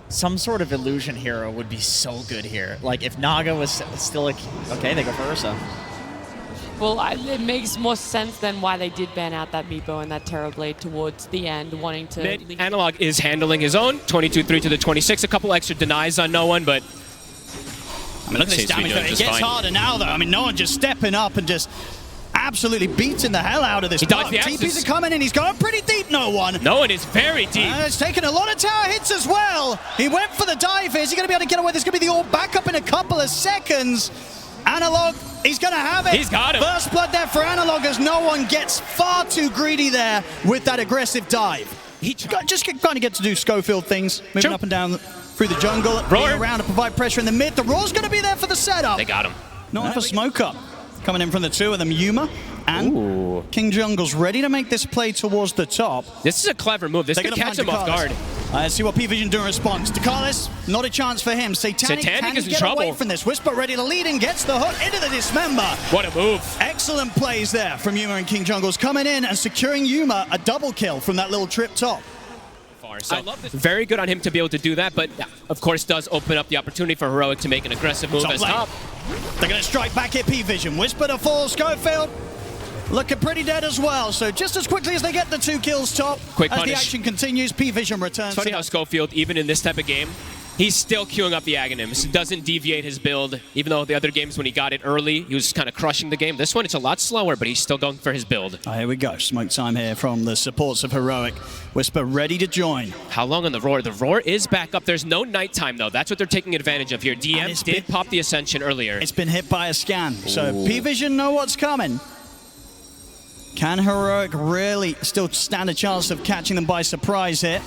Some sort of illusion hero would be so good here. Like, if Naga was still like... Okay, they go for Ursa. Well, it makes more sense than why they did ban out that Meepo and that Terrorblade towards the end, wanting to... Analog is handling his own. 22-3 to the 26. A couple extra denies on no one, but... I mean, look at this damage. It gets harder now, though. I mean, no one just stepping up and just absolutely beating the hell out of this. TPs are coming in. He's going pretty deep, no one. No one is very deep. It's taking a lot of tower hits as well. He went for the dive. Is he going to be able to get away? There's going to be the orb back up in a couple of seconds. Analog, he's going to have it. He's got him. First blood there for Analog as no one gets far too greedy there with that aggressive dive. He just kind of get to do Schofield things, moving up and down through the jungle, being around to provide pressure in the mid. The Roar's going to be there for the setup. They got him. Not for smoke up. Coming in from the two of them, Yuma and King Jungle's ready to make this play towards the top. This is a clever move. This could catch him off guard. Let's see what PVISION do in response. DeCarlis, not a chance for him. Satanic can is in get trouble. away from this. Whisper ready to lead and gets the hook into the dismember. What a move. Excellent plays there from Yuma and King Jungles coming in and securing Yuma a double kill from that little trip top. So very good on him to be able to do that, but of course does open up the opportunity for Heroic to make an aggressive move as top. They're going to strike back at PVISION. Whisper to fall. Schofield looking pretty dead as well. So just as quickly as they get the 2 kills top, quick as punish. the action continues, PVISION returns. It's funny how Schofield, even in this type of game, he's still queuing up the Aghanims. He doesn't deviate his build, even though the other games when he got it early, he was kind of crushing the game. This one, it's a lot slower, but he's still going for his build. Oh, here we go. Smoke time here from the supports of Heroic. Whisper ready to join. How long on the Roar? The Roar is back up. There's no nighttime, though. That's what they're taking advantage of here. DM did pop the Ascension earlier. It's been hit by a scan, so PVISION know what's coming. Can Heroic really still stand a chance of catching them by surprise here?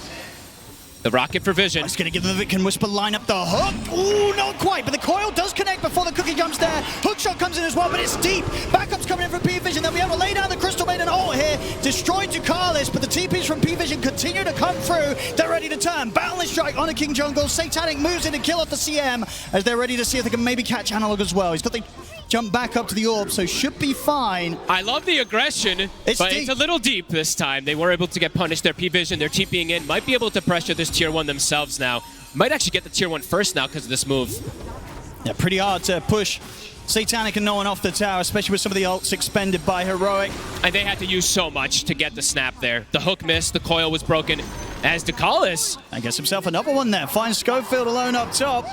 The rocket for Vision. It's going to give them the Can Whisper line up the hook. Ooh, not quite, but the coil does connect before the cookie jumps there. Hookshot comes in as well, but it's deep. Backup's coming in from PVISION. They'll be able to lay down the Crystal Maiden ult here. Destroyed DeCarlis, but the TPs from PVISION continue to come through. They're ready to turn. Boundless Strike on a King Jungle. Satanic moves in to kill off the CM as they're ready to see if they can maybe catch Analog as well. He's got the jump back up to the orb, so should be fine. I love the aggression, but it's a little deep this time. They were able to get punished. Their PVISION, they're TPing in, might be able to pressure this tier 1 themselves now. Might actually get the tier 1 first now because of this move. Yeah, pretty hard to push Satanic and no one off the tower, especially with some of the ults expended by Heroic. And they had to use so much to get the snap there. The hook missed, the coil was broken. As DeCarlis, and gets himself another one there. Finds Schofield alone up top.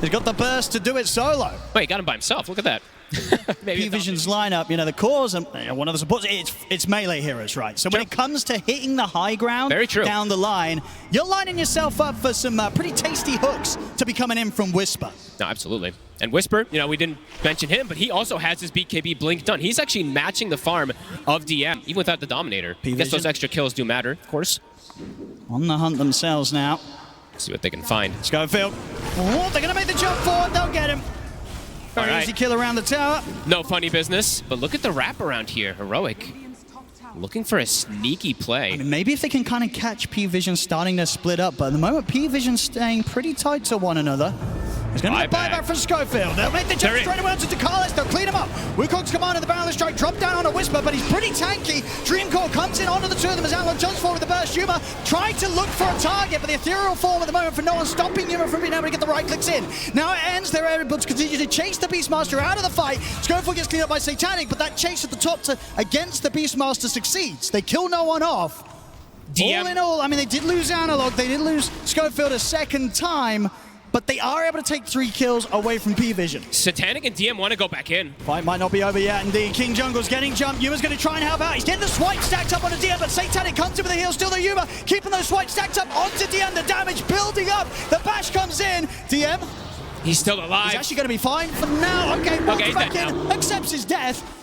He's got the burst to do it solo. Wait, he got him by himself. Look at that. PVISION's lineup, you know, the cores and one of the supports, it's melee heroes, right? So when it comes to hitting the high ground down the line, you're lining yourself up for some pretty tasty hooks to be coming in from Whisper. No, absolutely. And Whisper, you know, we didn't mention him, but he also has his BKB blink done. He's actually matching the farm of DM, even without the Dominator. I guess those extra kills do matter, of course. On the hunt themselves now. Let's see what they can find. Schofield. Oh, they're going to make the jump forward. They'll get him. Very easy kill around the tower. No funny business, but look at the wrap around here. Heroic looking for a sneaky play. I mean, maybe if they can kind of catch PVISION starting to split up, but at the moment PVISION's staying pretty tight to one another. There's going to be a buyback from Schofield. They'll make the jump straight away to DeCarlis. They'll clean him up. Wukong's command of the Boundless Strike drop down on a Whisper, but he's pretty tanky. Dreamcore comes in onto the two of them as Analog jumps forward with the burst. Yuma trying to look for a target, but the ethereal form at the moment for no one stopping Yuma from being able to get the right clicks in. Now it ends. They're able to continue to chase the Beastmaster out of the fight. Schofield gets cleaned up by Satanic, but that chase at the top against the Beastmaster succeeds. They kill no one off. All in all, I mean, they did lose Analog. They did lose Schofield a second time. But they are able to take 3 kills away from PVISION. Satanic and DM want to go back in. Fight might not be over yet, indeed. King Jungle's getting jumped. Yuma's going to try and help out. He's getting the swipe stacked up on the DM, but Satanic comes in with the heal. Still the Yuma, keeping those swipes stacked up onto DM. The damage building up. The bash comes in. DM. He's still alive. He's actually going to be fine for now. Okay, walks back in, accepts his death.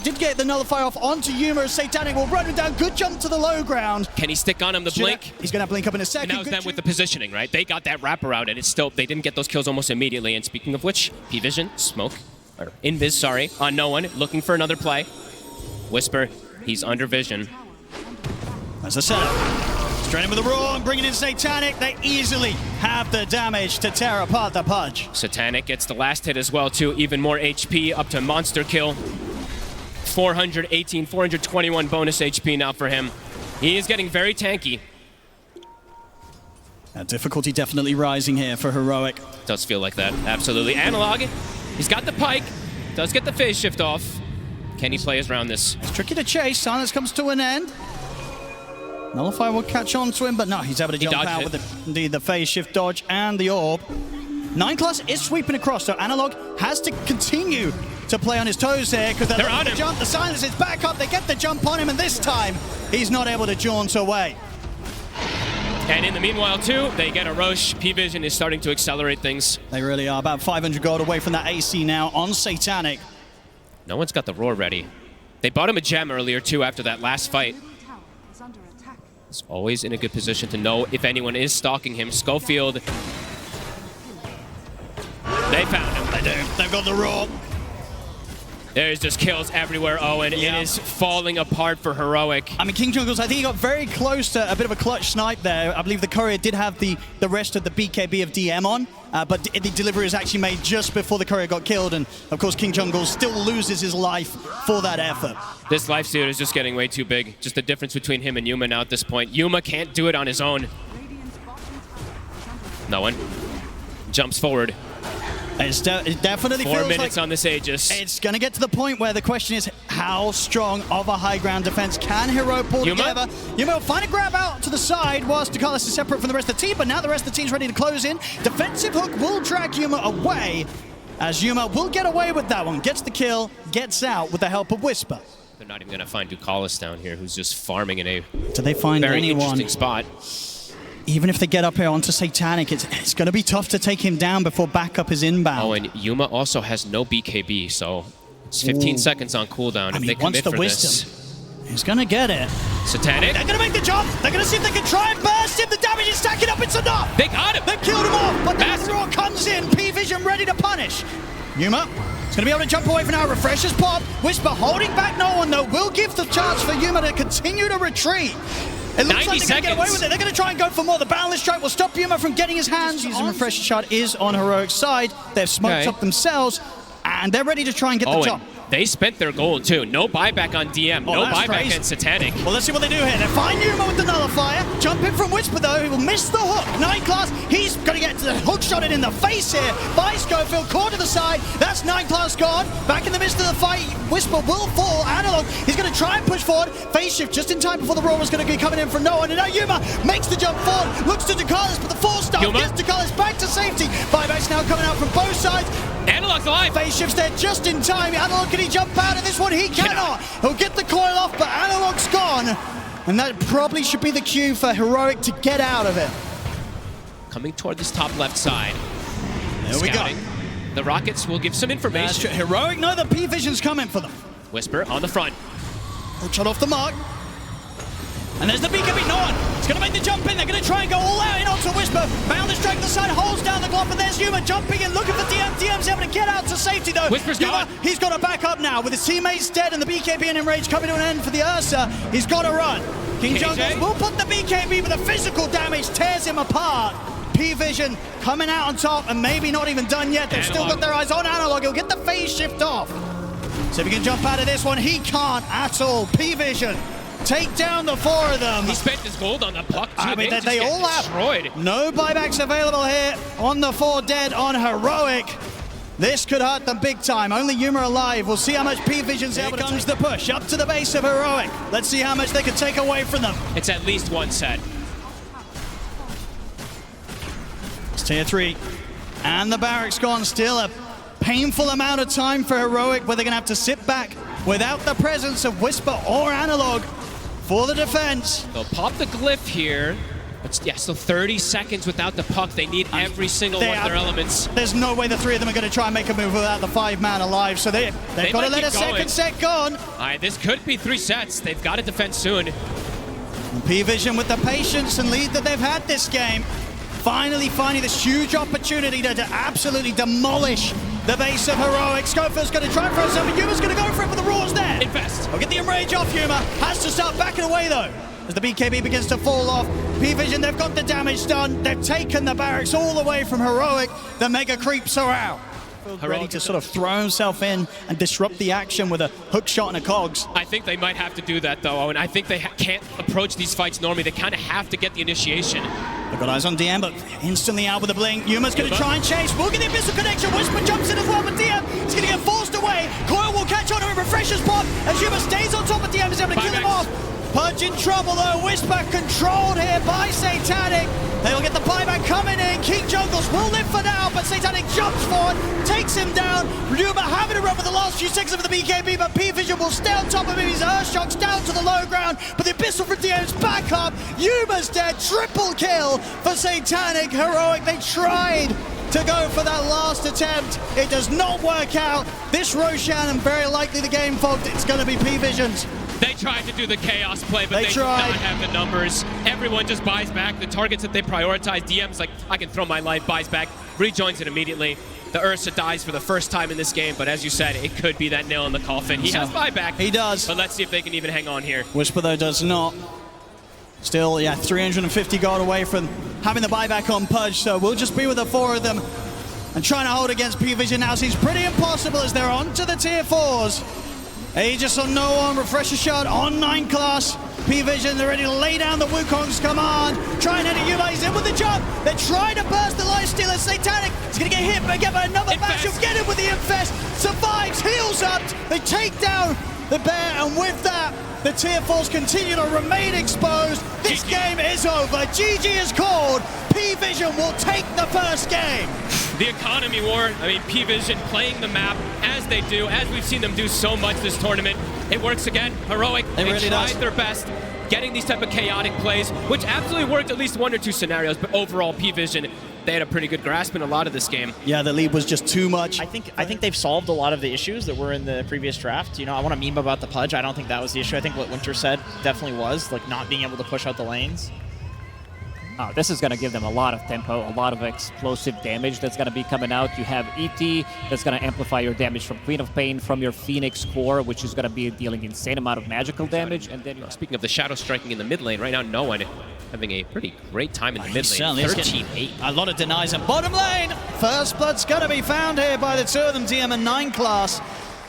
Did get the nullifier off onto Yuma as Satanic will run him down. Good jump to the low ground. Can he stick on him the blink? He's going to blink up in a second. And that was them with the positioning, right? They got that wraparound, and it's still, they didn't get those kills almost immediately. And speaking of which, PVISION, smoke, or invis, sorry, on no one, looking for another play. Whisper, he's under vision. That's the setup. Straight in with the Roar and bringing in Satanic. They easily have the damage to tear apart the Pudge. Satanic gets the last hit as well, too. Even more HP up to monster kill. 418, 421 bonus HP now for him. He is getting very tanky. Difficulty definitely rising here for Heroic. Does feel like that, absolutely. Analog, he's got the pike, does get the phase shift off. Can he play his around this? It's tricky to chase. Silence comes to an end. Nullify will catch on to him, but no, he's able to jump out with the phase shift dodge and the orb. 9+ is sweeping across, so Analog has to continue to play on his toes here because they're on him. Jump. The Silence is back up. They get the jump on him, and this time he's not able to jaunt away. And in the meanwhile, too, they get a rush. PVISION is starting to accelerate things. They really are. About 500 gold away from that AC now on Satanic. No one's got the roar ready. They bought him a gem earlier, too, after that last fight. He's always in a good position to know if anyone is stalking him. Schofield. They found him. They do. They've got the roar. There's just kills everywhere, Owen. It is falling apart for Heroic. I mean, King Jungles, I think he got very close to a bit of a clutch snipe there. I believe the courier did have the rest of the BKB of DM on, but the delivery was actually made just before the courier got killed, and of course King Jungles still loses his life for that effort. This life steal is just getting way too big. Just the difference between him and Yuma now at this point. Yuma can't do it on his own. No one. Jumps forward. It definitely 4 feels minutes like on this Aegis. It's going to get to the point where the question is how strong of a high ground defense can Heroic pull together. Yuma will find a grab out to the side whilst DeCarlos is separate from the rest of the team, but now the rest of the team's ready to close in. Defensive hook will drag Yuma away, as Yuma will get away with that one. Gets the kill, gets out with the help of Whisper. They're not even going to find DeCarlos down here, who's just farming in a Do they find very anyone? interesting spot. Even if they get up here onto Satanic, it's going to be tough to take him down before backup is inbound. Oh, and Yuma also has no BKB, so it's 15 seconds on cooldown. If they commit for this. He's going to get it. Satanic. They're going to make the jump. They're going to see if they can try and burst him. The damage is stacking up. It's enough. They got him. They killed him off, but the roar comes in. PVISION ready to punish. Yuma is going to be able to jump away from now. Refreshers pop. Whisper holding back no one, though, will give the chance for Yuma to continue to retreat. It looks like they're going to get away with it. They're going to try and go for more. The Boundless Strike will stop Yuma from getting his hands. Using Refresher Shard is on Heroic's side. They've smoked up themselves, and they're ready to try and get the jump. They spent their gold, too. No buyback on DM. No buyback on Satanic. Well, let's see what they do here. They find Yuma with the Nullifier. Jump in from Whisper, though. He will miss the hook. 9+, he's going to get the hook shot in the face here by Schofield. Caught to the side. That's 9+ gone. Back in the midst of the fight, Whisper will fall. Analog, he's going to try and push forward. Phase shift just in time before the roar was going to be coming in from no one. And now Yuma makes the jump forward. Looks to DeCarlos, but the 4-star gets DeCarlos back to safety. Buyback's now coming out from both sides. Analog's alive. Phase shifts there just in time. Analog, can he jump out of this one? He cannot. He'll get the coil off, but Analog's gone. And that probably should be the cue for Heroic to get out of it. Coming toward this top left side. There we go. The Rockets will give some information. That's true. Heroic know that PVISION's coming for them. Whisper on the front. Hook shot off the mark. And there's the BKB. No one. It's going to make the jump in. They're going to try and go all out in onto Whisper. Boundless Strike to the side, holds down the Glock, and there's Yuma jumping in, looking for DM. DM's able to get out to safety, though. Whisper's gone. He's got to back up now with his teammates dead and the BKB and Enrage coming to an end for the Ursa. He's got to run. King Jungles will put the BKB, but the physical damage tears him apart. PVISION coming out on top and maybe not even done yet. They've still got their eyes on Analog. He'll get the phase shift off. So if he can jump out of this one, he can't at all. PVISION take down the 4 of them. He spent his gold on the puck, too. I mean, they all have destroyed. No buybacks available here on the 4 dead on Heroic. This could hurt them big time. Only Yuma alive. We'll see how much PVISION's able to comes the push up to the base of Heroic. Let's see how much they can take away from them. It's at least one set. It's tier 3. And the barracks gone. Still a painful amount of time for Heroic where they're going to have to sit back without the presence of Whisper or Analog for the defense. They'll pop the glyph here. But yeah, still 30 seconds without the puck. They need every single one of their elements. There's no way the 3 of them are going to try and make a move without the 5-man alive. So they've got to let a second set go on. All right, this could be 3 sets. They've got to defend soon. PVISION with the patience and lead that they've had this game. Finally finding this huge opportunity to absolutely demolish the base of Heroic. Schofield's going to try for himself, and Yuma's going to go for it, but the roar's there. Invest. I'll get the Enrage off Yuma. Has to start backing away, though, as the BKB begins to fall off. PVISION, they've got the damage done. They've taken the barracks all the way from Heroic. The Megacreeps are out. Ready to sort of throw himself in and disrupt the action with a hook shot and a cogs. I think they might have to do that, though, and I think they can't approach these fights normally. They kind of have to get the initiation. They've got eyes on DM, but instantly out with a blink. Yuma's going to try and chase. We'll get the Abyssal connection. Whisper jumps in as well, but DM is going to get forced away. Coil will catch on to him, refreshes pop as Yuma stays on top of DM, is able to kill him off. Pudge in trouble though. Whisper controlled here by Satanic. They'll get the buyback coming in. King Jungles will live for now, but Satanic jumps forward, takes him down. Yuma having to run for the last few seconds of the BKB, but PVISION will stay on top of him. His Earthshock's down to the low ground, but the Abyssal for DM's back up. Yuma's dead. Triple kill for Satanic. Heroic, they tried to go for that last attempt. It does not work out. This Roshan, and very likely the game fogged, it's going to be PVISION's. They tried to do the chaos play, but they did not have the numbers. Everyone just buys back. The targets that they prioritize, DM's like, I can throw my life, buys back, rejoins it immediately. The Ursa dies for the first time in this game, but as you said, it could be that nail in the coffin. He has buyback. He does. But let's see if they can even hang on here. Whisper, though, does not. Still, yeah, 350 gold away from having the buyback on Pudge, so we'll just be with the four of them and trying to hold against PVISION now seems pretty impossible as they're on to the tier 4s. Aegis on no one, refresher shot on 9 class. PVISION, they're ready to lay down the Wukong's command. Try and enter Yuma, he's in with the jump. They're trying to burst the lifestealer. Satanic, he's gonna get hit again by another bash. He'll get him with the infest. Survives, heals up. They take down the bear, and with that, the tier 4s continue to remain exposed. This game is over. GG is called. PVISION will take the first game. The economy war, I mean, PVISION playing the map as they do, as we've seen them do so much this tournament. It works again. Heroic, they really tried their best getting these type of chaotic plays, which absolutely worked at least 1 or 2 scenarios, but overall, PVISION, they had a pretty good grasp in a lot of this game. Yeah, the lead was just too much. I think they've solved a lot of the issues that were in the previous draft. You know, I want to meme about the Pudge. I don't think that was the issue. I think what Winter said definitely was, like, not being able to push out the lanes. This is going to give them a lot of tempo, a lot of explosive damage that's going to be coming out. You have ET that's going to amplify your damage from Queen of Pain, from your Phoenix core, which is going to be dealing insane amount of magical damage. And then speaking of the shadow striking in the mid lane, right now no one having a pretty great time in the mid lane. 13-8. A lot of denies in bottom lane. First blood's going to be found here by the two of them, DM and 9 class.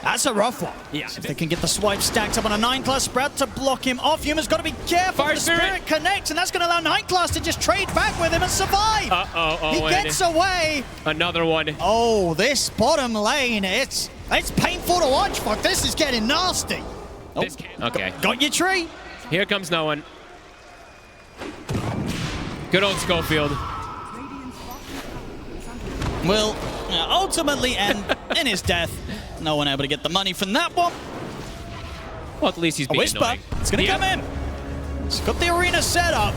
That's a rough one. Yeah. If they can get the swipe stacked up on a 9 class spread to block him off, Yuma's got to be careful. Fire the Spirit connects, and that's going to allow 9 class to just trade back with him and survive. He gets away. Another one. Oh, this bottom lane, it's painful to watch. Fuck, this is getting nasty. Oh, okay. Got your tree. Here comes no one. Good old Schofield. Will ultimately end in his death. No one able to get the money from that one. Well, at least he's being Whisper. annoying. It's going to come in. He's got the arena set up.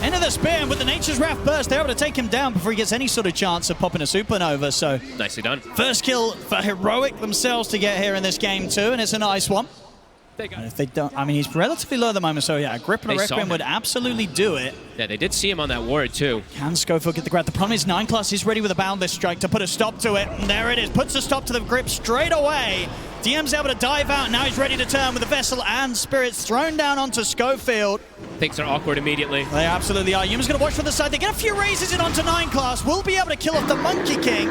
Into the spin with the Nature's Wrath burst. They're able to take him down before he gets any sort of chance of popping a supernova. So nicely done. First kill for Heroic themselves to get here in this game too, and it's a nice one. And if they don't, I mean, he's relatively low at the moment, so yeah, a grip and a Requiem would absolutely do it. Yeah, they did see him on that ward too. Can Schofield get the grab? The problem is 9 class is ready with a Boundless Strike to put a stop to it. And there it is, puts a stop to the grip straight away. DM's able to dive out, now he's ready to turn with the Vessel and Spirits thrown down onto Schofield. Things are awkward immediately. They absolutely are. Yuma's going to watch from the side. They get a few raises in onto 9 class. Will be able to kill off the Monkey King.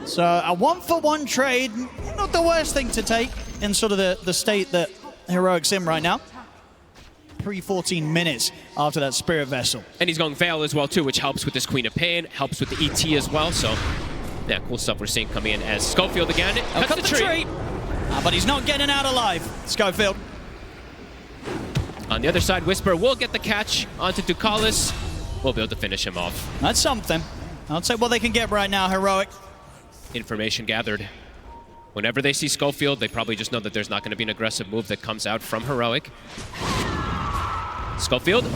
So a 1-for-1 trade, not the worst thing to take in sort of the state that Heroic's in right now. 3-14 minutes after that Spirit Vessel. And he's going Veil as well too, which helps with this Queen of Pain, helps with the ET as well, so yeah, cool stuff we're seeing coming in as Schofield again cuts the tree. But he's not getting out alive, Schofield. On the other side, Whisper will get the catch onto Ducalis. We'll be able to finish him off. That's something. I'll say what they can get right now, Heroic. Information gathered. Whenever they see Schofield, they probably just know that there's not going to be an aggressive move that comes out from Heroic. Schofield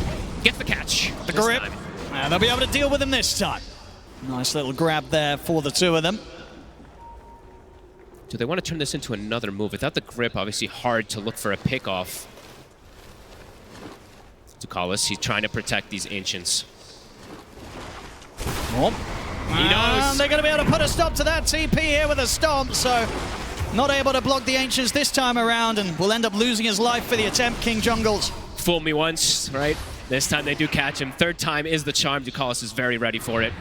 gets the catch. The grip. And they'll be able to deal with him this time. Nice little grab there for the two of them. Do they want to turn this into another move? Without the grip, obviously hard to look for a pickoff. Ducalis, he's trying to protect these Ancients. Oh. He knows. They're going to be able to put a stop to that TP here with a stomp, so not able to block the Ancients this time around, and will end up losing his life for the attempt, King Jungles. Fool me once, right? This time they do catch him. Third time is the charm. Ducalis is very ready for it.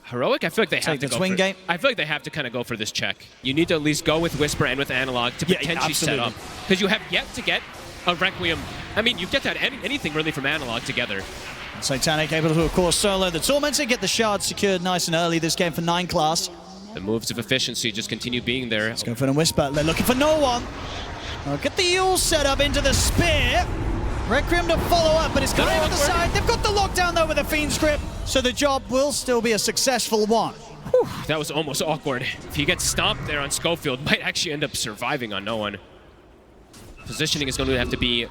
Heroic, I feel like they have to go for it. I feel like they have to kind of go for this check. You need to at least go with Whisper and with Analog to potentially set up. Because you have yet to get a Requiem. I mean, you've yet to have anything really from Analog together. Satanic able to, of course, solo the Tormentor, get the shard secured nice and early this game for 9 class. The moves of efficiency just continue being there. Let's go for the Whisper. They're looking for no one. Get the Yule set up into the Spear. Requiem to follow up, but it's coming on the side. They've got the lockdown, though, with a Fiend script, so the job will still be a successful one. Whew, that was almost awkward. If he gets stomped there on Schofield, might actually end up surviving on no one. Positioning is going to have to be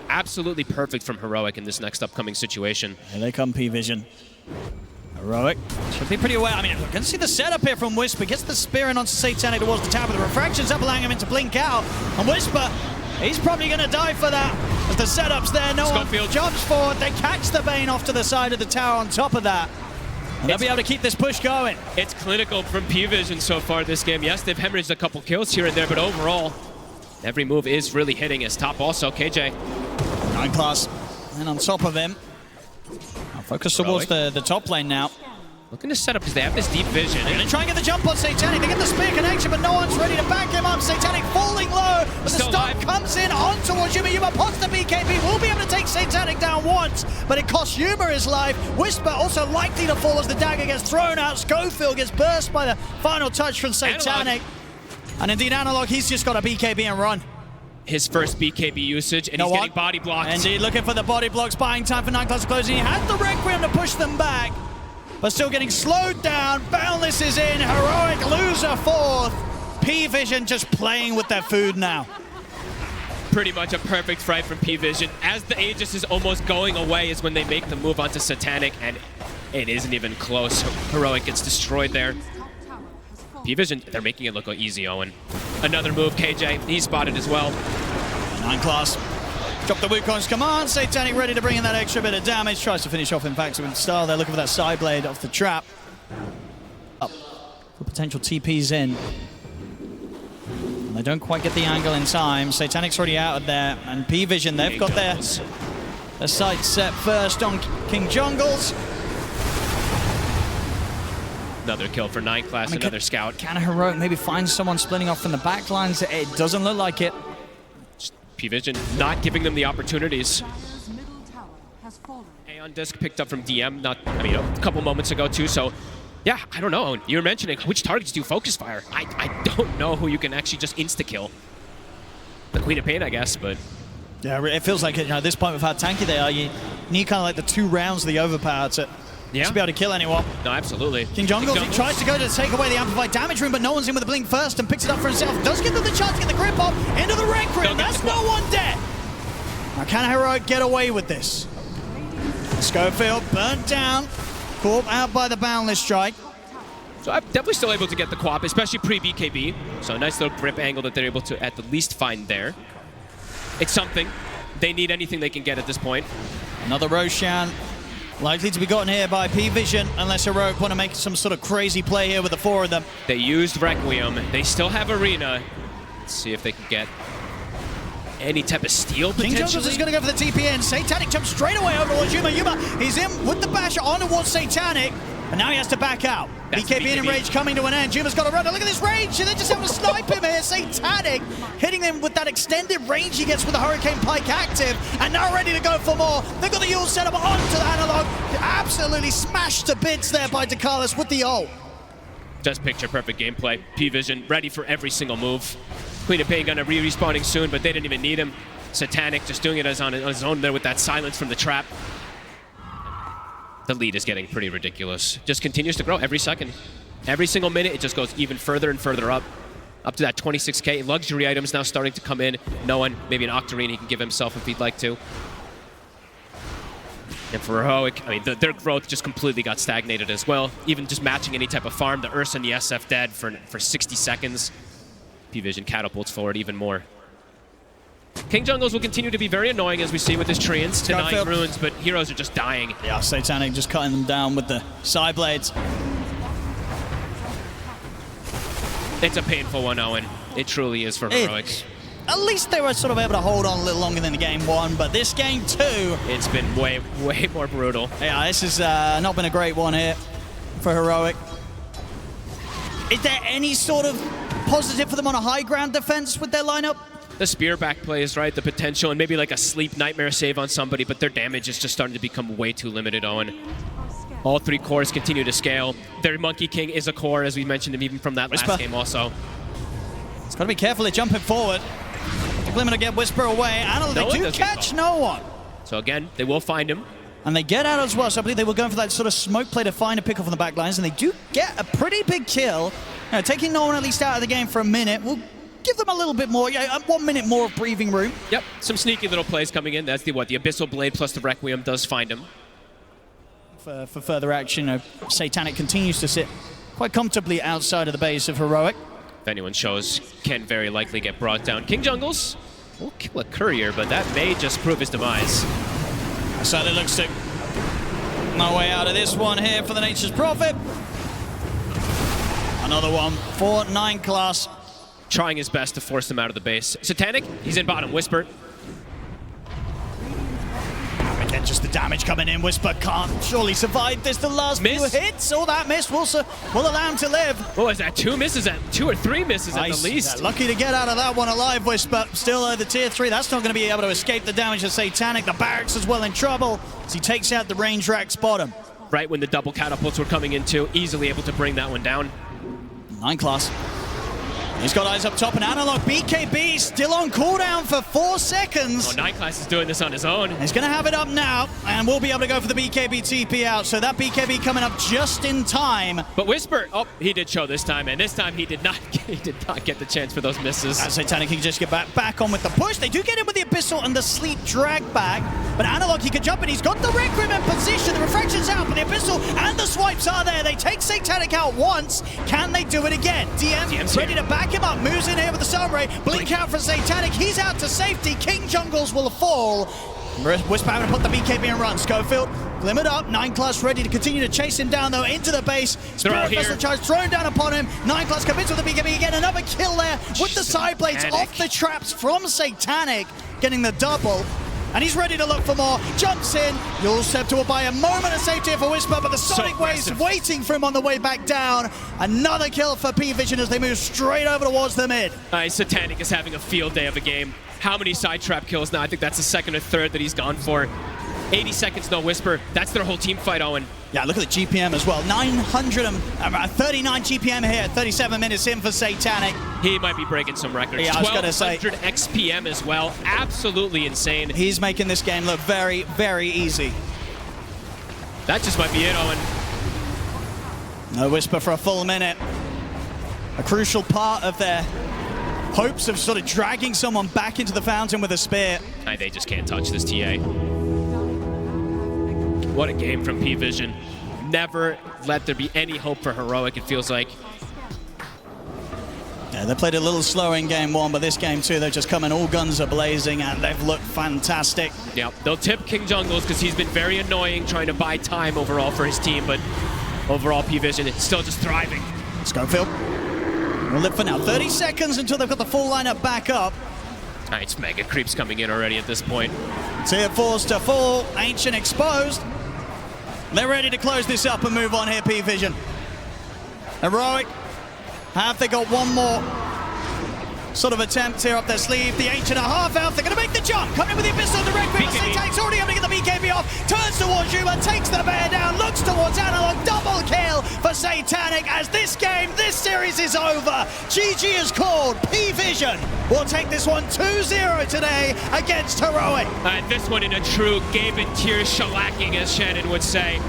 absolutely perfect from Heroic in this next upcoming situation. Here they come, PVISION. Heroic should be pretty aware. I mean, you can see the setup here from Whisper. Gets the Spear in onto Satanic towards the tower. The refractions up, allowing him to blink out. And Whisper, he's probably going to die for that. As the setup's there, no Schofield one jumps forward. They catch the Bane off to the side of the tower on top of that. And they'll be able to keep this push going. It's clinical from PVISION so far this game. Yes, they've hemorrhaged a couple kills here and there, but overall, every move is really hitting his top also. KJ. 9 class. And on top of him. I'll focus towards the top lane now. Looking to set up because they have this deep vision. They're going to try and get the jump on Satanic. They get the Spear connection, but no one's ready to back him up. Satanic falling low. But the stop comes in on towards Yuma. Yuma pots the BKB. Will be able to take Satanic down once, but it costs Yuma his life. Whisper also likely to fall as the dagger gets thrown out. Schofield gets burst by the final touch from Satanic. And indeed, Analog, he's just got a BKB and run. His first BKB usage, and he's getting body blocked. Indeed, looking for the body blocks, buying time for 9 class to close. He had the Requiem to push them back, but still getting slowed down. Boundless is in. Heroic loser 4th. PVISION just playing with their food now. Pretty much a perfect fight from PVISION. As the Aegis is almost going away is when they make the move onto Satanic, and it isn't even close. Heroic gets destroyed there. PVISION, they're making it look easy, Owen. Another move, KJ, he's spotted as well. 9 class. Drop the Wukong's command. Satanic ready to bring in that extra bit of damage. Tries to finish off, in fact, with style. They're looking for that side blade off the trap. Up for potential TPs in. And they don't quite get the angle in time. Satanic's already out of there. And PVISION, they've got their sights set first on King Jungles. Another kill for 9 class, another scout. Can a Heroic maybe find someone splitting off from the back lines? It doesn't look like it. PVISION not giving them the opportunities. Aeon disc picked up from DM, a couple moments ago too, so yeah, I don't know. You were mentioning which targets do focus fire. I don't know who you can actually just insta-kill. The Queen of Pain, I guess, but... Yeah, it feels like at this point with how tanky they are, you need kind of like the 2 rounds of the overpower to be able to kill anyone. No, absolutely. King Jungles, he tries to go to take away the amplified damage room, but no one's in with the blink first and picks it up for himself. Does give them the chance to get the grip off into the Requiem. That's no one dead. Now can Heroic get away with this? Schofield burnt down, caught out by the Boundless Strike. So I'm definitely still able to get the co-op, especially pre-BKB. So a nice little grip angle that they're able to at the least find there. It's something. They need anything they can get at this point. Another Roshan. Likely to be gotten here by PVISION, unless Heroic want to make some sort of crazy play here with the 4 of them. They used Requiem. They still have Arena. Let's see if they can get any type of steal, potentially. King Jungles is going to go for the TPN. Satanic jumps straight away over towards Yuma. Yuma, he's in with the bash on towards Satanic, and now he has to back out. BKB and Rage coming to an end. Yuma's got to run. Look at this range. They're just able to snipe him here. Satanic hitting him with that extended range he gets with the Hurricane Pike active, and now ready to go for more. They've got the Yule set up onto the Analog. Absolutely smashed to bits there by Dakalis with the ult. Just picture perfect gameplay. PVISION ready for every single move. Queen of Pain gonna respawning soon, but they didn't even need him. Satanic just doing it on his own there with that silence from the trap. The lead is getting pretty ridiculous. Just continues to grow every second. Every single minute, it just goes even further and further up. Up to that 26K. Luxury items now starting to come in. No one, maybe an Octarine he can give himself if he'd like to. And for Heroic, I mean, their growth just completely got stagnated as well. Even just matching any type of farm. The Ursa and the SF dead for 60 seconds. PVISION catapults forward even more. King Jungles will continue to be very annoying, as we see with his Treants, denying runes, but heroes are just dying. Yeah, Satanic just cutting them down with the side blades. It's a painful one, Owen. It truly is for Heroic. At least they were sort of able to hold on a little longer than the game 1, but this game 2... It's been way more brutal. Yeah, this has not been a great one here for Heroic. Is there any sort of positive for them on a high ground defense with their lineup? the spear back plays, right? The potential, and maybe like a sleep nightmare save on somebody, but their damage is just starting to become way too limited, Owen. All 3 cores continue to scale. Their Monkey King is a core, as we mentioned him even from that last game also. It's got to be careful, they're jumping forward. The Glimmer to get Whisper away. Analog, they do catch no one. So again, they will find him. And they get out as well, so I believe they were going for that sort of smoke play to find a pick off on the back lines, and they do get a pretty big kill. Taking no one at least out of the game for a minute will give them a little bit more, 1 minute more of breathing room. Yep, some sneaky little plays coming in. That's the Abyssal Blade plus the Requiem does find him. For further action, Satanic continues to sit quite comfortably outside of the base of Heroic. If anyone shows, can very likely get brought down. King Jungles will kill a courier, but that may just prove his demise. So it looks to no way out of this one here for the Nature's Prophet. Another one for 9 class. Trying his best to force them out of the base. Satanic, he's in bottom. Whisper. Again, just the damage coming in. Whisper can't surely survive this. The last few hits. Oh, that miss will allow him to live. What was that? 2 misses at 2 or 3 misses at the least. Yeah, lucky to get out of that one alive, Whisper. Still the tier 3. That's not going to be able to escape the damage of Satanic. The barracks as well in trouble as he takes out the range rack's bottom. Right when the double catapults were coming in too, easily able to bring that one down. 9 class. He's got eyes up top, and Analog BKB still on cooldown for 4 seconds. Oh, 9 class is doing this on his own. He's going to have it up now, and we'll be able to go for the BKB TP out. So that BKB coming up just in time. But Whisper, oh, he did show this time, and this time he did not get the chance for those misses. Satanic can just get back on with the push. They do get in with the Abyssal and the Sleep drag back, but Analog, he can jump in. He's got the Requiem in position. The Refraction's out, but the Abyssal and the swipes are there. They take Satanic out once. Can they do it again? DM's ready to back him up, moves in here with the Sunray, blink out for Satanic, he's out to safety, King Jungles will fall. Whisper having to put the BKB and run. Schofield glimmered up, 9 class ready to continue to chase him down though into the base. Spirit Vessel charge thrown down upon him, 9 class commits with the BKB again, another kill there with the side blades off the traps from Satanic, getting the double. And he's ready to look for more. Jumps in. You'll step to buy a moment of safety here for Whisper, but the Sonic Wave's waiting for him on the way back down. Another kill for PVISION as they move straight over towards the mid. Satanic is having a field day of a game. How many side trap kills now? I think that's the 2nd or 3rd that he's gone for. 80 seconds, no Whisper. That's their whole team fight, Owen. Yeah, look at the GPM as well. 939 GPM here, 37 minutes in for Satanic. He might be breaking some records. Yeah, I was going to say. 1200 XPM as well. Absolutely insane. He's making this game look very, very easy. That just might be it, Owen. No Whisper for a full minute. A crucial part of their hopes of sort of dragging someone back into the fountain with a spear. They just can't touch this TA. What a game from PVISION. Never let there be any hope for Heroic, it feels like. Yeah, they played a little slower in game 1, but this game 2, they're just coming all guns are blazing, and they've looked fantastic. Yeah, they'll tip King Jungles because he's been very annoying trying to buy time overall for his team, but overall PVISION is still just thriving. Schofield will live for now. 30 seconds until they've got the full lineup back up. It's Megacreeps coming in already at this point. Tier 4's to fall, Ancient exposed. They're ready to close this up and move on here, PVISION. Heroic, have they got one more sort of attempt here up their sleeve? The Ancient are half out, they're going to make the jump. Coming with the Abyssal, the Requiem, Satanic's already able to get the BKB off. Turns towards Yuma, takes the bear down, looks towards Analog. Double kill for Satanic as this series is over. GG is called. PVISION will take this one 2-0 today against Heroic. This one in a true Gabe and Tears shellacking, as Shannon would say.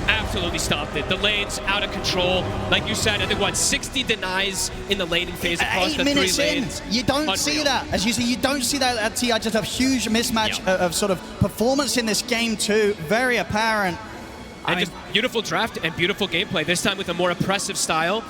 Absolutely stopped it. The lane's out of control. Like you said, I think, 60 denies in the laning phase across the 3 lanes. You don't see that. As you see, you don't see that at TI. Just a huge mismatch of sort of performance in this game too. Very apparent. And just beautiful draft and beautiful gameplay, this time with a more oppressive style.